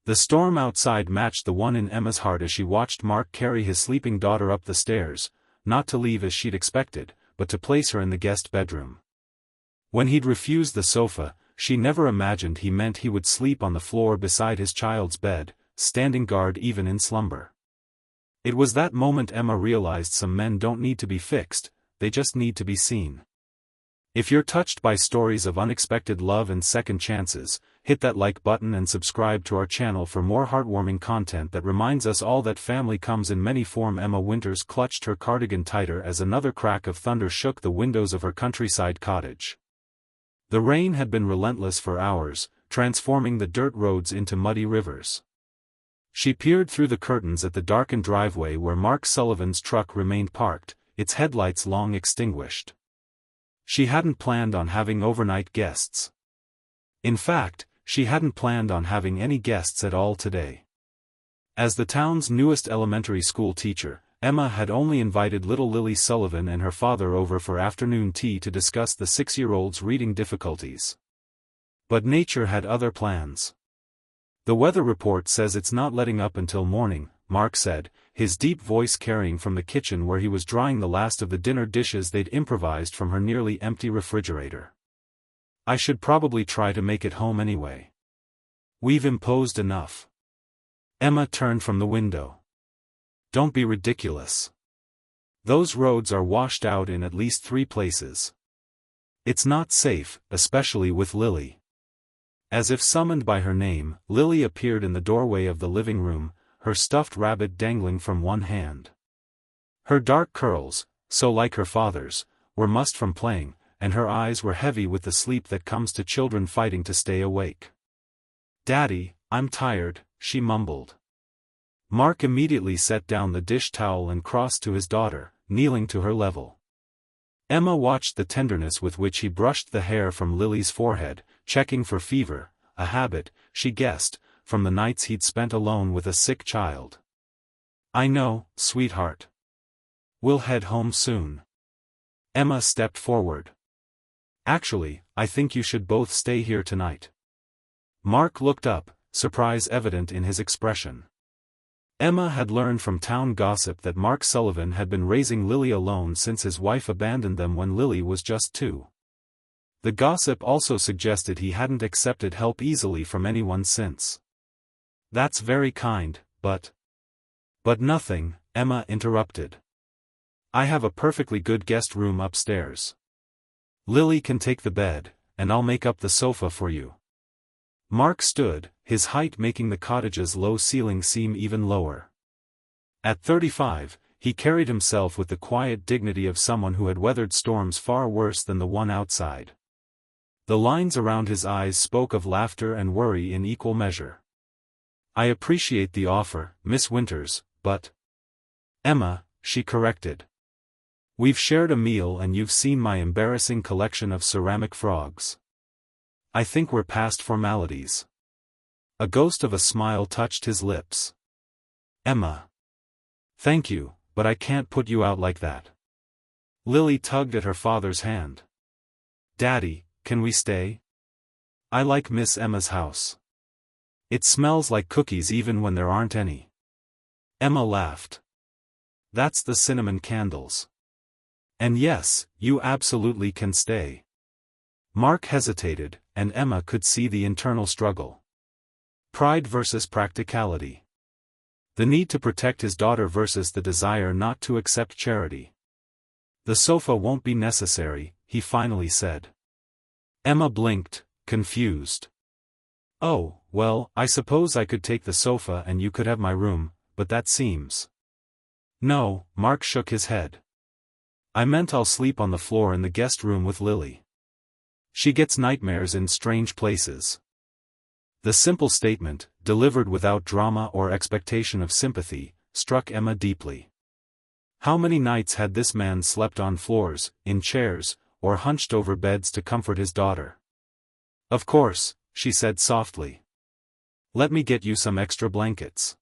The storm outside matched the one in Emma's heart as she watched Mark carry his sleeping daughter up the stairs, not to leave as she'd expected, but to place her in the guest bedroom. When he'd refused the sofa, she never imagined he meant he would sleep on the floor beside his child's bed, standing guard even in slumber. It was that moment Emma realized some men don't need to be fixed, they just need to be seen. If you're touched by stories of unexpected love and second chances, hit that like button and subscribe to our channel for more heartwarming content that reminds us all that family comes in many forms. Emma Winters clutched her cardigan tighter as another crack of thunder shook the windows of her countryside cottage. The rain had been relentless for hours, transforming the dirt roads into muddy rivers. She peered through the curtains at the darkened driveway where Mark Sullivan's truck remained parked, its headlights long extinguished. She hadn't planned on having overnight guests. In fact, she hadn't planned on having any guests at all today. As the town's newest elementary school teacher, Emma had only invited little Lily Sullivan and her father over for afternoon tea to discuss the 6-year-old's reading difficulties. But nature had other plans. "The weather report says it's not letting up until morning," Mark said, his deep voice carrying from the kitchen where he was drying the last of the dinner dishes they'd improvised from her nearly empty refrigerator. "I should probably try to make it home anyway. We've imposed enough." Emma turned from the window. "Don't be ridiculous. Those roads are washed out in at least 3 places. It's not safe, especially with Lily." As if summoned by her name, Lily appeared in the doorway of the living room, her stuffed rabbit dangling from one hand. Her dark curls, so like her father's, were mussed from playing, and her eyes were heavy with the sleep that comes to children fighting to stay awake. "Daddy, I'm tired," she mumbled. Mark immediately set down the dish towel and crossed to his daughter, kneeling to her level. Emma watched the tenderness with which he brushed the hair from Lily's forehead, checking for fever, a habit, she guessed, from the nights he'd spent alone with a sick child. "I know, sweetheart. We'll head home soon." Emma stepped forward. "Actually, I think you should both stay here tonight." Mark looked up, surprise evident in his expression. Emma had learned from town gossip that Mark Sullivan had been raising Lily alone since his wife abandoned them when Lily was just 2. The gossip also suggested he hadn't accepted help easily from anyone since. "That's very kind, but..." "But nothing," Emma interrupted. "I have a perfectly good guest room upstairs. Lily can take the bed, and I'll make up the sofa for you." Mark stood, his height making the cottage's low ceiling seem even lower. At 35, he carried himself with the quiet dignity of someone who had weathered storms far worse than the one outside. The lines around his eyes spoke of laughter and worry in equal measure. "I appreciate the offer, Miss Winters, but..." "Emma," she corrected. "We've shared a meal and you've seen my embarrassing collection of ceramic frogs. I think we're past formalities." A ghost of a smile touched his lips. "Emma. Thank you, but I can't put you out like that." Lily tugged at her father's hand. "Daddy, can we stay? I like Miss Emma's house. It smells like cookies even when there aren't any." Emma laughed. "That's the cinnamon candles. And yes, you absolutely can stay." Mark hesitated, and Emma could see the internal struggle. Pride versus practicality. The need to protect his daughter versus the desire not to accept charity. "The sofa won't be necessary," he finally said. Emma blinked, confused. "Oh, well, I suppose I could take the sofa and you could have my room, but that seems..." "No," Mark shook his head. "I meant I'll sleep on the floor in the guest room with Lily. She gets nightmares in strange places." The simple statement, delivered without drama or expectation of sympathy, struck Emma deeply. How many nights had this man slept on floors, in chairs, or hunched over beds to comfort his daughter? "Of course," she said softly. "Let me get you some extra blankets."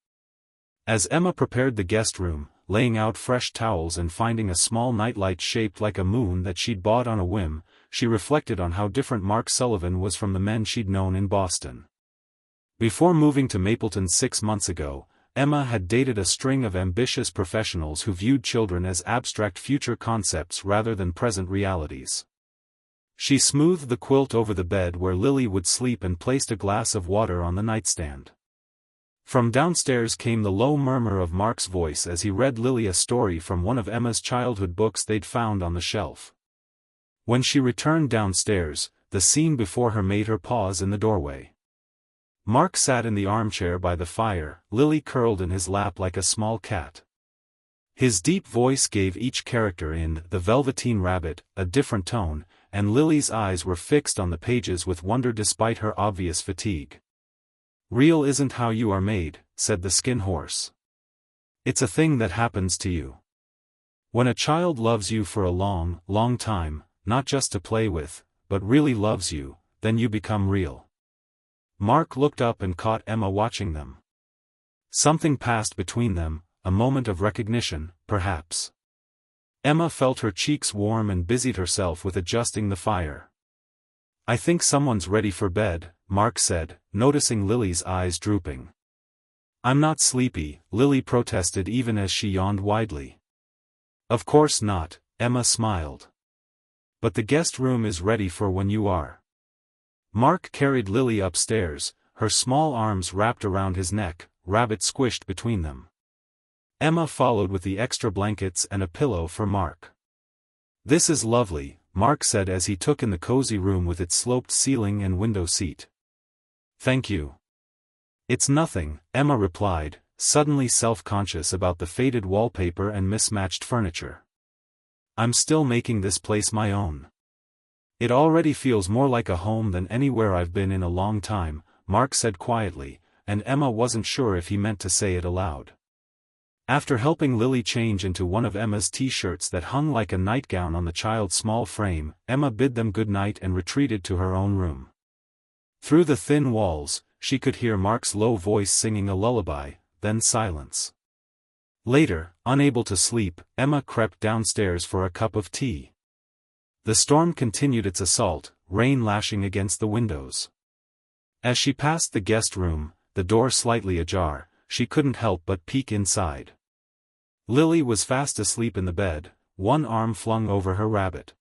As Emma prepared the guest room, laying out fresh towels and finding a small nightlight shaped like a moon that she'd bought on a whim, she reflected on how different Mark Sullivan was from the men she'd known in Boston. Before moving to Mapleton 6 months ago, Emma had dated a string of ambitious professionals who viewed children as abstract future concepts rather than present realities. She smoothed the quilt over the bed where Lily would sleep and placed a glass of water on the nightstand. From downstairs came the low murmur of Mark's voice as he read Lily a story from one of Emma's childhood books they'd found on the shelf. When she returned downstairs, the scene before her made her pause in the doorway. Mark sat in the armchair by the fire, Lily curled in his lap like a small cat. His deep voice gave each character in The Velveteen Rabbit a different tone, and Lily's eyes were fixed on the pages with wonder despite her obvious fatigue. "Real isn't how you are made," said the skin horse. "It's a thing that happens to you. When a child loves you for a long, long time, not just to play with, but really loves you, then you become real." Mark looked up and caught Emma watching them. Something passed between them, a moment of recognition, perhaps. Emma felt her cheeks warm and busied herself with adjusting the fire. "I think someone's ready for bed," Mark said, noticing Lily's eyes drooping. "I'm not sleepy," Lily protested even as she yawned widely. "Of course not," Emma smiled. "But the guest room is ready for when you are." Mark carried Lily upstairs, her small arms wrapped around his neck, rabbit squished between them. Emma followed with the extra blankets and a pillow for Mark. "This is lovely," Mark said as he took in the cozy room with its sloped ceiling and window seat. "Thank you." "It's nothing," Emma replied, suddenly self-conscious about the faded wallpaper and mismatched furniture. "I'm still making this place my own. It already feels more like a home than anywhere I've been in a long time," Mark said quietly, and Emma wasn't sure if he meant to say it aloud. After helping Lily change into one of Emma's t-shirts that hung like a nightgown on the child's small frame, Emma bid them good night and retreated to her own room. Through the thin walls, she could hear Mark's low voice singing a lullaby, then silence. Later, unable to sleep, Emma crept downstairs for a cup of tea. The storm continued its assault, rain lashing against the windows. As she passed the guest room, the door slightly ajar, she couldn't help but peek inside. Lily was fast asleep in the bed, one arm flung over her rabbit.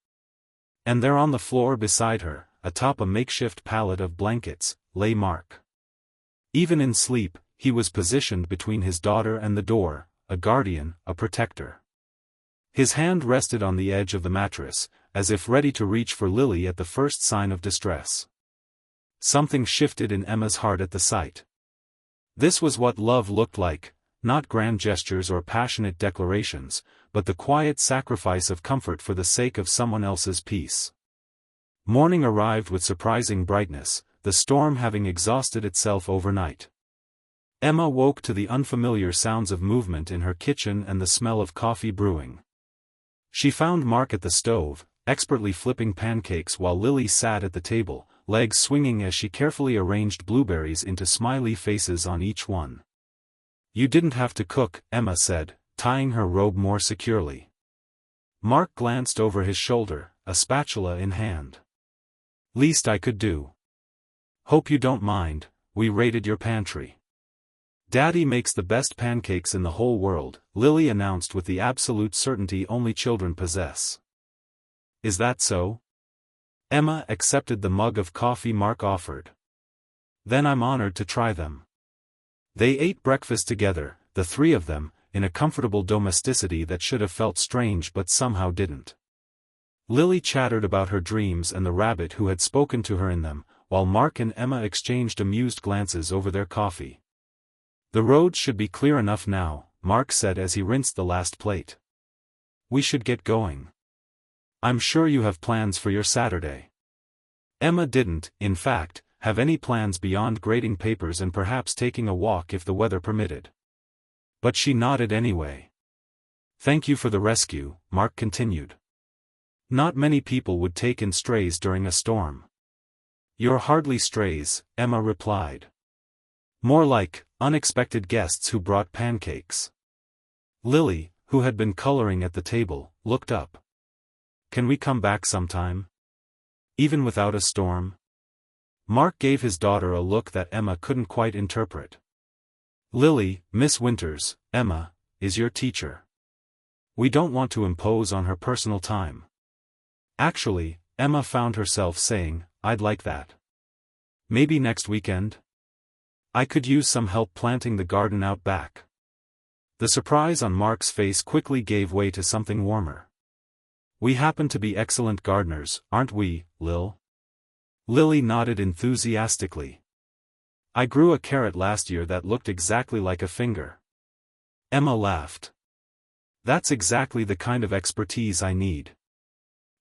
And there on the floor beside her, atop a makeshift pallet of blankets, lay Mark. Even in sleep, he was positioned between his daughter and the door, a guardian, a protector. His hand rested on the edge of the mattress, as if ready to reach for Lily at the first sign of distress. Something shifted in Emma's heart at the sight. This was what love looked like, not grand gestures or passionate declarations, but the quiet sacrifice of comfort for the sake of someone else's peace. Morning arrived with surprising brightness, the storm having exhausted itself overnight. Emma woke to the unfamiliar sounds of movement in her kitchen and the smell of coffee brewing. She found Mark at the stove, expertly flipping pancakes while Lily sat at the table, legs swinging as she carefully arranged blueberries into smiley faces on each one. "You didn't have to cook," Emma said, tying her robe more securely. Mark glanced over his shoulder, a spatula in hand. "Least I could do." "Hope you don't mind, we raided your pantry." "Daddy makes the best pancakes in the whole world," Lily announced with the absolute certainty only children possess. "Is that so?" Emma accepted the mug of coffee Mark offered. "Then I'm honored to try them." They ate breakfast together, the three of them, in a comfortable domesticity that should have felt strange but somehow didn't. Lily chattered about her dreams and the rabbit who had spoken to her in them, while Mark and Emma exchanged amused glances over their coffee. "The roads should be clear enough now," Mark said as he rinsed the last plate. "We should get going. I'm sure you have plans for your Saturday." Emma didn't, in fact, have any plans beyond grading papers and perhaps taking a walk if the weather permitted. But she nodded anyway. "Thank you for the rescue," Mark continued. "Not many people would take in strays during a storm." "You're hardly strays," Emma replied. "More like unexpected guests who brought pancakes." Lily, who had been coloring at the table, looked up. "Can we come back sometime? Even without a storm?" Mark gave his daughter a look that Emma couldn't quite interpret. Lily, Miss Winters, Emma, is your teacher. We don't want to impose on her personal time. Actually, Emma found herself saying, I'd like that. Maybe next weekend? I could use some help planting the garden out back. The surprise on Mark's face quickly gave way to something warmer. We happen to be excellent gardeners, aren't we, Lil? Lily nodded enthusiastically. I grew a carrot last year that looked exactly like a finger. Emma laughed. That's exactly the kind of expertise I need.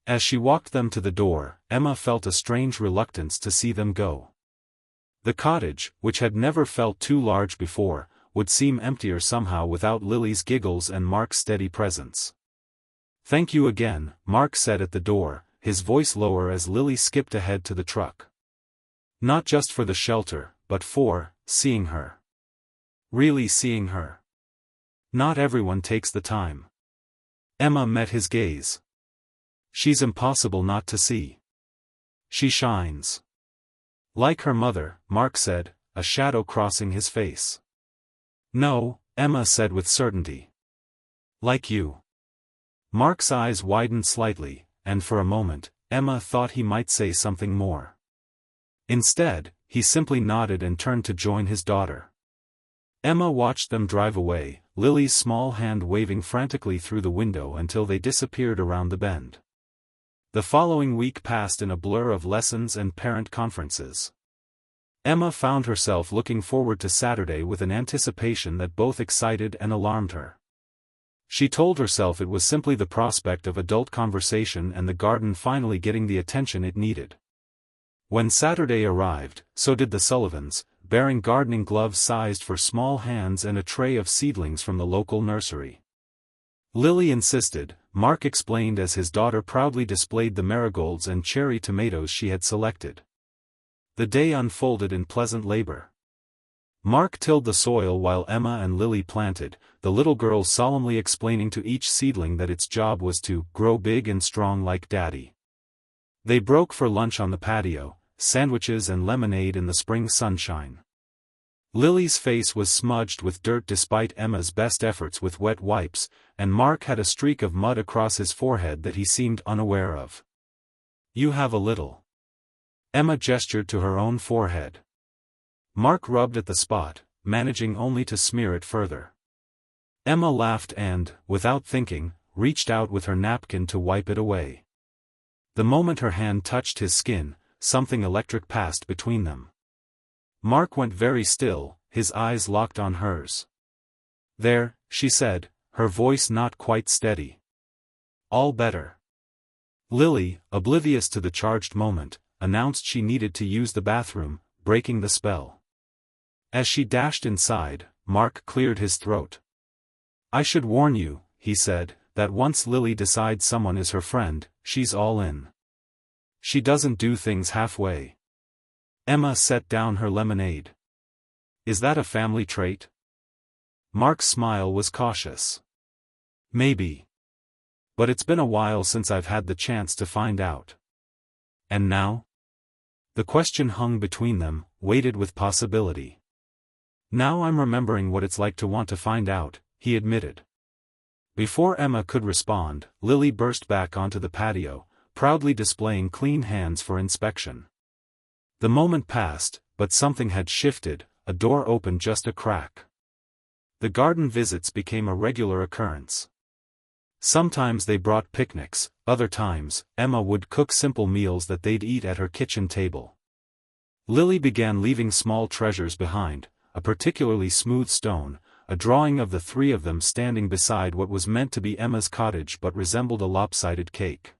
As she walked them to the door, Emma felt a strange reluctance to see them go. The cottage, which had never felt too large before, would seem emptier somehow without Lily's giggles and Mark's steady presence. Thank you again, Mark said at the door, his voice lower as Lily skipped ahead to the truck. Not just for the shelter, but for seeing her. Really seeing her. Not everyone takes the time. Emma met his gaze. She's impossible not to see. She shines. Like her mother, Mark said, a shadow crossing his face. No, Emma said with certainty. Like you. Mark's eyes widened slightly, and for a moment, Emma thought he might say something more. Instead, he simply nodded and turned to join his daughter. Emma watched them drive away, Lily's small hand waving frantically through the window until they disappeared around the bend. The following week passed in a blur of lessons and parent conferences. Emma found herself looking forward to Saturday with an anticipation that both excited and alarmed her. She told herself it was simply the prospect of adult conversation and the garden finally getting the attention it needed. When Saturday arrived, so did the Sullivans, bearing gardening gloves sized for small hands and a tray of seedlings from the local nursery. Lily insisted, Mark explained as his daughter proudly displayed the marigolds and cherry tomatoes she had selected. The day unfolded in pleasant labor. Mark tilled the soil while Emma and Lily planted, the little girl solemnly explaining to each seedling that its job was to grow big and strong like Daddy. They broke for lunch on the patio, sandwiches and lemonade in the spring sunshine. Lily's face was smudged with dirt despite Emma's best efforts with wet wipes, and Mark had a streak of mud across his forehead that he seemed unaware of. You have a little. Emma gestured to her own forehead. Mark rubbed at the spot, managing only to smear it further. Emma laughed and, without thinking, reached out with her napkin to wipe it away. The moment her hand touched his skin, something electric passed between them. Mark went very still, his eyes locked on hers. There, she said, her voice not quite steady. All better. Lily, oblivious to the charged moment, announced she needed to use the bathroom, breaking the spell. As she dashed inside, Mark cleared his throat. I should warn you, he said, that once Lily decides someone is her friend, she's all in. She doesn't do things halfway. Emma set down her lemonade. Is that a family trait? Mark's smile was cautious. Maybe. But it's been a while since I've had the chance to find out. And now? The question hung between them, weighted with possibility. Now I'm remembering what it's like to want to find out, he admitted. Before Emma could respond, Lily burst back onto the patio, proudly displaying clean hands for inspection. The moment passed, but something had shifted, a door opened just a crack. The garden visits became a regular occurrence. Sometimes they brought picnics, other times, Emma would cook simple meals that they'd eat at her kitchen table. Lily began leaving small treasures behind, a particularly smooth stone, a drawing of the three of them standing beside what was meant to be Emma's cottage but resembled a lopsided cake.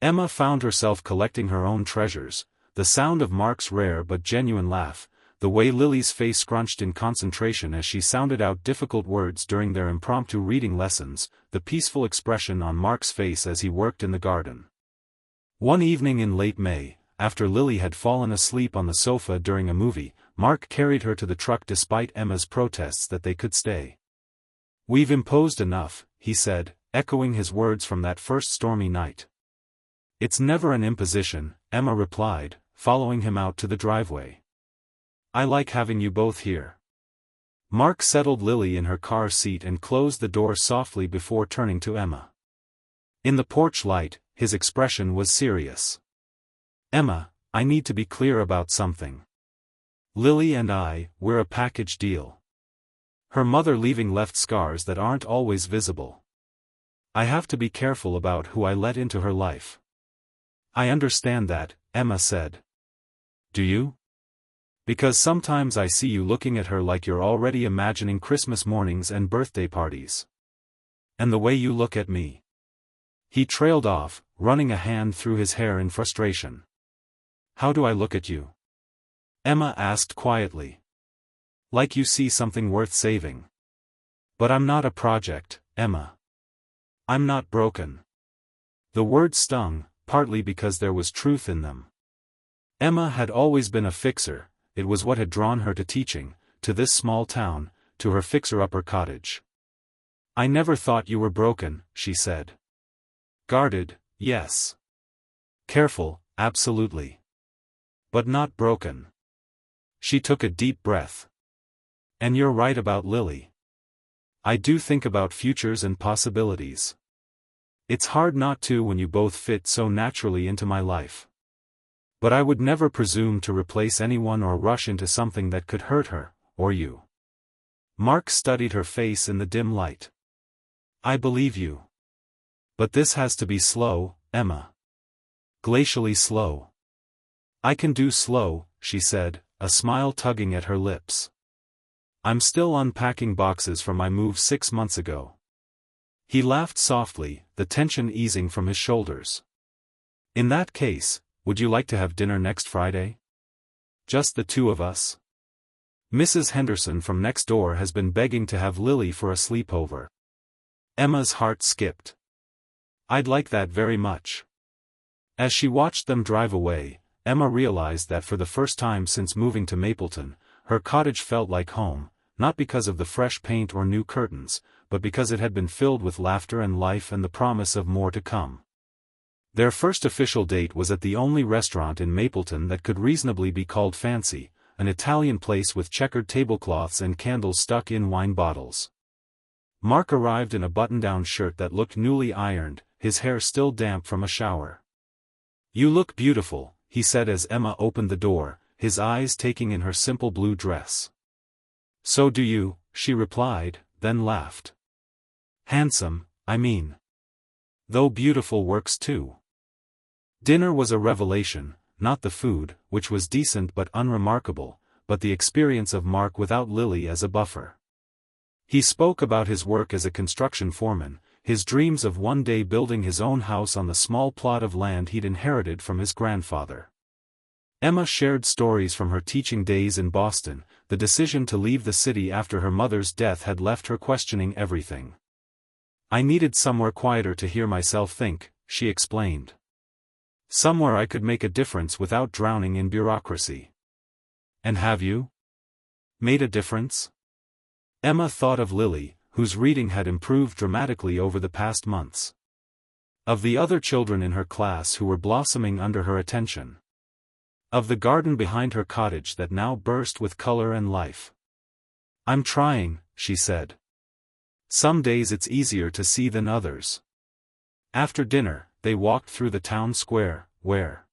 Emma found herself collecting her own treasures, the sound of Mark's rare but genuine laugh, the way Lily's face scrunched in concentration as she sounded out difficult words during their impromptu reading lessons, the peaceful expression on Mark's face as he worked in the garden. One evening in late May, after Lily had fallen asleep on the sofa during a movie, Mark carried her to the truck despite Emma's protests that they could stay. We've imposed enough, he said, echoing his words from that first stormy night. It's never an imposition, Emma replied, following him out to the driveway. "I like having you both here." Mark settled Lily in her car seat and closed the door softly before turning to Emma. In the porch light, his expression was serious. "Emma, I need to be clear about something. Lily and we're a package deal. Her mother leaving left scars that aren't always visible. I have to be careful about who I let into her life." "I understand that," Emma said. "Do you? Because sometimes I see you looking at her like you're already imagining Christmas mornings and birthday parties. And the way you look at me." He trailed off, running a hand through his hair in frustration. "How do I look at you?" Emma asked quietly. "Like you see something worth saving. But I'm not a project, Emma. I'm not broken." The words stung, partly because there was truth in them. Emma had always been a fixer. It was what had drawn her to teaching, to this small town, to her fixer-upper cottage. "I never thought you were broken," she said. "Guarded, yes. Careful, absolutely. But not broken." She took a deep breath. "And you're right about Lily. I do think about futures and possibilities. It's hard not to when you both fit so naturally into my life. But I would never presume to replace anyone or rush into something that could hurt her, or you." Mark studied her face in the dim light. "I believe you. But this has to be slow, Emma. Glacially slow." "I can do slow," she said, a smile tugging at her lips. "I'm still unpacking boxes from my move 6 months ago." He laughed softly, the tension easing from his shoulders. "In that case, would you like to have dinner next Friday? Just the two of us? Mrs. Henderson from next door has been begging to have Lily for a sleepover." Emma's heart skipped. "I'd like that very much." As she watched them drive away, Emma realized that for the first time since moving to Mapleton, her cottage felt like home, not because of the fresh paint or new curtains, but because it had been filled with laughter and life and the promise of more to come. Their first official date was at the only restaurant in Mapleton that could reasonably be called fancy, an Italian place with checkered tablecloths and candles stuck in wine bottles. Mark arrived in a button-down shirt that looked newly ironed, his hair still damp from a shower. "You look beautiful," he said as Emma opened the door, his eyes taking in her simple blue dress. "So do you," she replied, then laughed. "Handsome, I mean. Though beautiful works too." Dinner was a revelation, not the food, which was decent but unremarkable, but the experience of Mark without Lily as a buffer. He spoke about his work as a construction foreman, his dreams of one day building his own house on the small plot of land he'd inherited from his grandfather. Emma shared stories from her teaching days in Boston. The decision to leave the city after her mother's death had left her questioning everything. "I needed somewhere quieter to hear myself think," she explained. "Somewhere I could make a difference without drowning in bureaucracy." "And have you? Made a difference?" Emma thought of Lily, whose reading had improved dramatically over the past months. Of the other children in her class who were blossoming under her attention. Of the garden behind her cottage that now burst with color and life. "I'm trying," she said. "Some days it's easier to see than others." After dinner, they walked through the town square, where